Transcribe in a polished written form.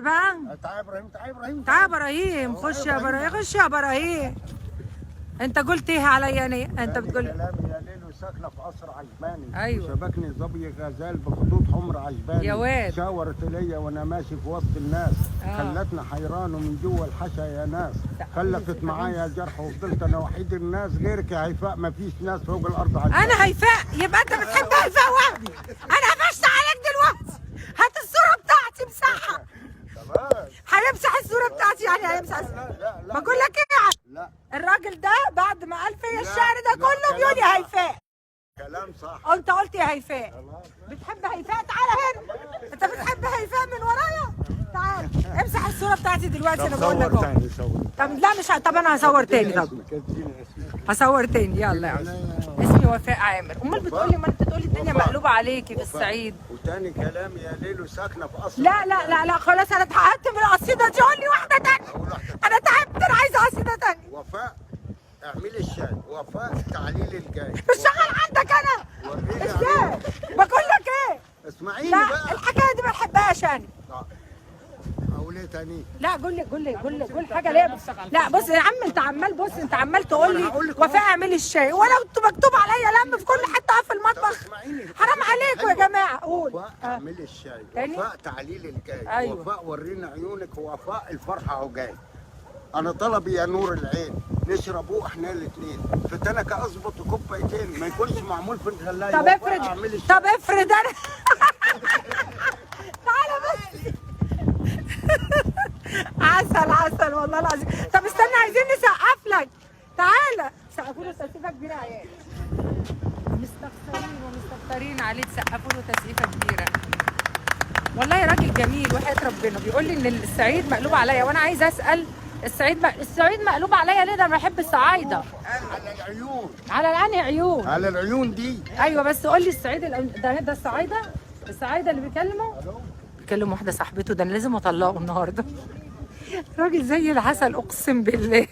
بقى تعال يا ابراهيم، تعال يا ابراهيم، تعال يا ابراهيم، خش يا ابراهيم، خش يا ابراهيم. انت قلت ايه عليا انا؟ انت بتقول كلامي يا ليل وساكنه في قصر عجباني. أيوة. شبكني ظبي غزال بخطوط حمر عجباني. يا واد. شاورت ليا وانا ماشي في وسط الناس. خلتني حيران ومن جوه الحشا يا ناس. خلفت معايا الجرح وفضلت انا وحيد الناس. غيرك يا هيفاء ما فيش ناس فوق الارض عجباني. انا هيفاء؟ يبقى انت بتحب هيفاء وهبي. انا قفشت عليك دلوقتي. هات الصوره بتاعتي امسحها. تمام. هيمسح الصوره بتاعتي يعني هيمسح. لا بقول لك ايه؟ لا الراجل ده بعد ما قال فيا لا، الشعر ده لا، كله بيقول كلام يا صح. هيفاء. كلام صح. انت قلت يا هيفاء. خلاص. بتحب هيفاء؟ تعالى هنا. انت بتحب هيفاء من ورايا؟ تعال امسح الصوره بتاعتي دلوقتي. انا بقول لك صور اهو. تاني صور. طب لا مش طب انا هصور تاني. طب اسمك، اديني اسمك. هصور تاني. يلا يا عم. اسمي وفاء عامر. امال بتقولي، ما انت بتقولي الدنيا مقلوبه عليكي في الصعيد. وتاني كلام يا ليل وساكنه في قصر. لا لا لا لا خلاص، انا اتعقدت من القصيده دي. قول لي واحده تانية. انا تعبت، انا عايزه قصيده تانية. وفاء اعملي الشاي. وفاء تعليل الجاي. مش شغال عندك انا. وريني ازاي؟ بقول لك ايه؟ اسمعيني لا بقى. الحكايه دي ما بحبهاش انا. اقول ايه تاني؟ لا قول حاجه ليه؟ لا بص يا عم، انت عمال بص، انت عمال تقول لي وفاء اعملي الشاي، وانا كنت مكتوب عليا لم في كل حته في المطبخ. حرام عليكم يا جماعه. قول. وفاء اعملي الشاي. تاني؟ وفاء تعليل الجاي. أيوة. وفاء ورينا عيونك. وفاء الفرحه اهو جاي. انا طلبي يا نور العين نشربوه احنا الاثنين في تنكه اظبط كوبايتين ما يكونش معمول في الغلايه. طب افرض، طب افرض انا تعالى بس. عسل والله العظيم. طب استنى، عايزين نسقف لك. تعالى سقفوا له تسقيفه كبيره يا عيال. مستكترين عليه تسقفوا له تسقيفه كبيره. والله راجل جميل وحياة ربنا. بيقول لي ان الصعيد مقلوب عليا، وانا عايزه اسال الصعيد مقلوب عليا ليه؟ ده انا بحب الصعايده. على العيون. على العين عيون. على العيون دي. ايوه بس قول لي الصعيد ده الصعايده اللي بيكلم واحده صاحبته. ده انا لازم اطلقه النهارده. راجل زي العسل اقسم بالله.